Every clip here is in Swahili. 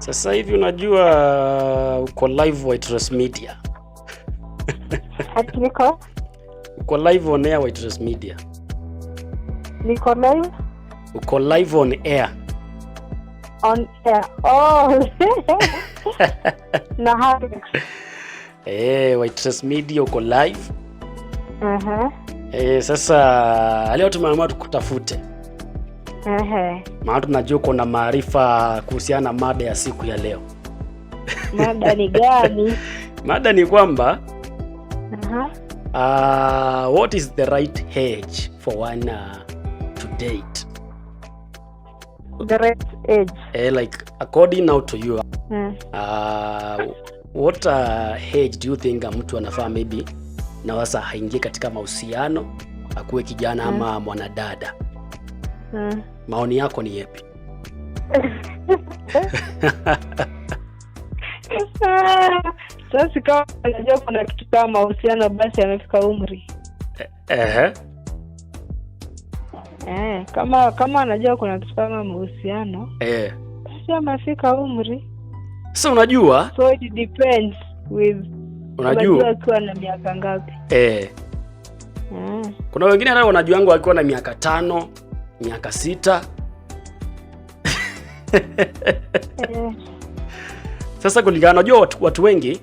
Sasa hivi unajua uko live Waitress Media. Ati niko Uko live on air Waitress Media. live Uko live on air. on air. Oh. Na hapo. Waitress Media uko live. Uh-huh. Sasa leo tumeamua tukutafute. Maana tunajua uko na maarifa kuhusiana na mada ya siku ya leo. Mada ni gani? Mada ni kwamba Uh-huh. What is the right age for one to date? The right age. Like according now to you, what age do you think mtu anafaa maybe na wasa haingie katika mahusiano akuwe kijana ama mwanadada? Maoni yako ni yapi? Sasa kama unajua kuna kitu kama mahusiano basi amefika umri. Kama anajua kuna kitu kama mahusiano. Basi amefika umri. Sasa unajua? So it depends with unajua akiwa na miaka ngapi. Kuna wengine hata wanajuanga wakiwa na miaka 5, miaka 6. Sasa kulingana, unajua watu wengi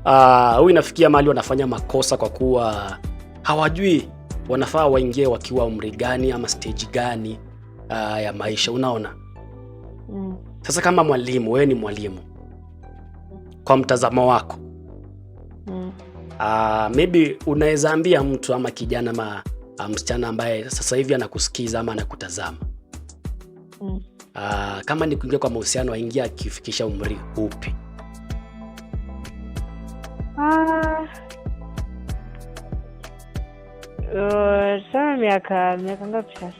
huwa inafikia mahali wanafanya makosa kwa kuwa hawajui wanafaa waingie wakiwa umri gani ama stage gani ya maisha, unaona? Sasa kama mwalimu, wewe ni mwalimu, kwa mtazamo wako, maybe unaweza ambia mtu ama kijana ama msichana ambaye sasa hivi anakusikiza ama anakutazama, kama ni kuingia kwa mahusiano aingia akifikisha umri upi? Sana miaka ngapi sasa?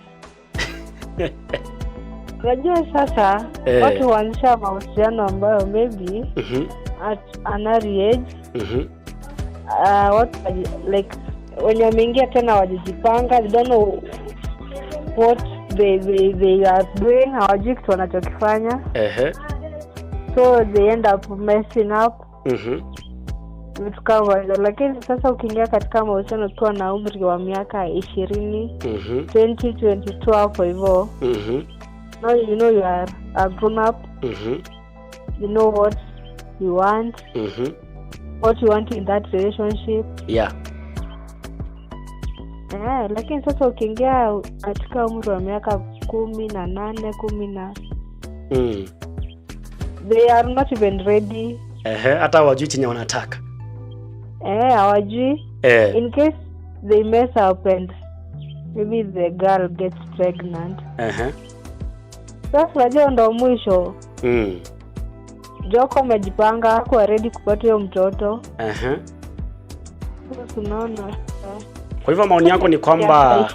Unajua sasa watu huanzisha mahusiano ambayo maybe at an early age. What like when wameingia tena wajijipanga, they don't know what they are doing, hawajui kitu wanachokifanya. So they end up messing up. Vitu kama hivyo. Lakini sasa ukiingia katika mahusiano ukiwa na umri wa miaka 20, 20, 22 hapo hivyo, now you know you are a grown up. You know what you want. What you want in that relationship. Lakini sasa ukiingia katika umri wa miaka 18, 10, they are not even ready. Hata hawajui chenye wanataka. Hawajui. In case they mess up and maybe the girl gets pregnant. Sasa unajua ndo mwisho. Joko umejipanga hakuwa ready kupata hiyo mtoto. Sasa unaona. Kwa hivyo maoni yako ni kwamba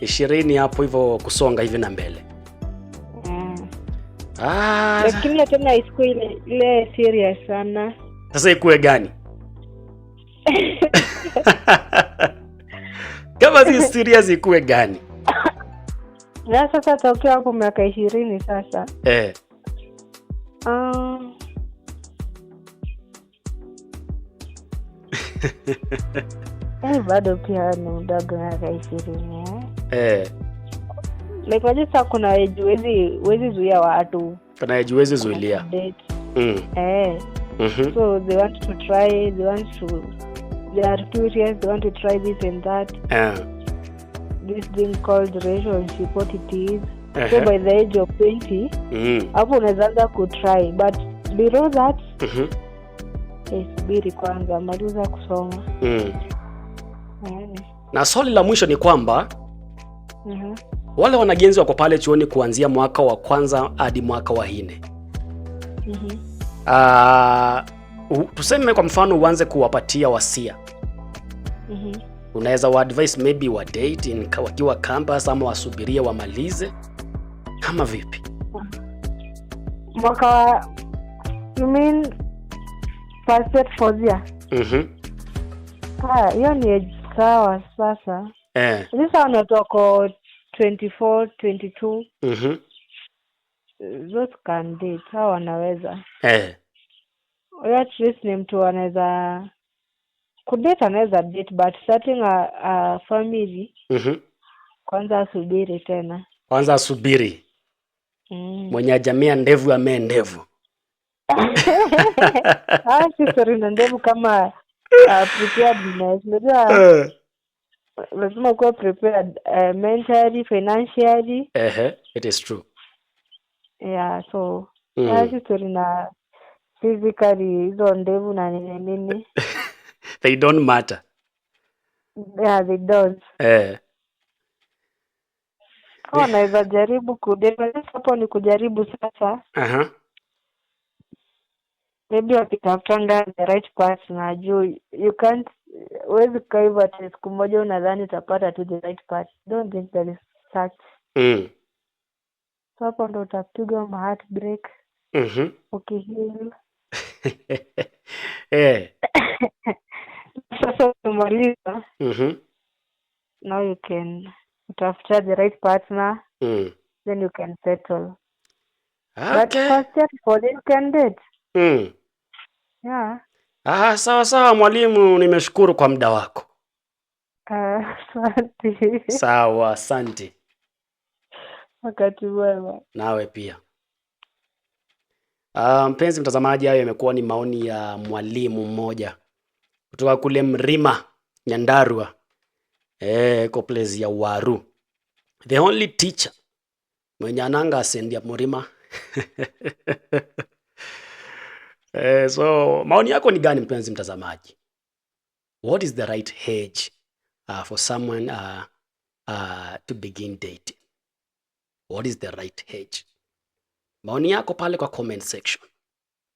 20 hapo hivyo kusonga hivi na mbele. Lakini tena isiku ile serious sana. Sasa ikuwe gani? Kama si serious ikuwe gani? Na sasa tokea hapo miaka 20 sasa. Bado pia ni mdogo miaka 20. Like wajua sasa kuna age wezi zuia watu. Kuna age wezi zuilia. So they want to try, they are curious, they want to try this and that. This thing called relationship, what it is. So by the age of 20, hapo unaweza anza kutry, but below that, subiri kwanza maliza kusoma. Na swali la mwisho ni kwamba wale wanagenzi wako pale chuoni kuanzia mwaka wa kwanza hadi mwaka wa 4. Tuseme kwa mfano uanze kuwapatia wasia. Unaweza wa advice maybe wa date wakiwa campus ama wasubirie wamalize kama vipi? Mwaka you mean first year, fourth year? Hiyo ni age sawa sasa. Sasa wanatoka 24, 22. those can date, hao wanaweza. Huyo at least ni mtu anaweza kudate, anaweza date but starting a family kwanza asubiri tena. Kwanza asubiri. Mwenye jamii ndevu amee ndevu. Si story na ndevu kama preparedness. Lazima kuwa prepared mentally, financially. It is true. Yeah, so si story na physically, hizo ndevu na nini. They don't matter. Yeah, they don't. Naweza jaribu kudate, hapo ni kujaribu sasa. Maybe wakitafutanga the right partner, juu you can't, huwezi kaa hivyo ati siku moja unadhani utapata tu the right partner. Don't think there is such. So hapo ndo utapiga heartbreak. Ukiheal. Sasa umaliza. Now you can utafuta the right partner. Then you can settle. But first you can date. Yeah. Sawa mwalimu, nimeshukuru kwa muda wako. Asante. Sawa, asante. Wakati mwema. Nawe pia. Mpenzi mtazamaji, hayo yamekuwa ni maoni ya mwalimu mmoja kutoka kule Mrima, Nyandarua. Kwa place ya Waru. The only teacher mwenye ananga asendia Mrima. So maoni yako ni gani mpenzi mtazamaji? What is the right age for someone to begin dating? What is the right age? Maoni yako pale kwa comment section.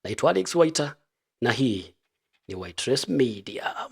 Naitwa Alex Waita na hii ni White Trace Media.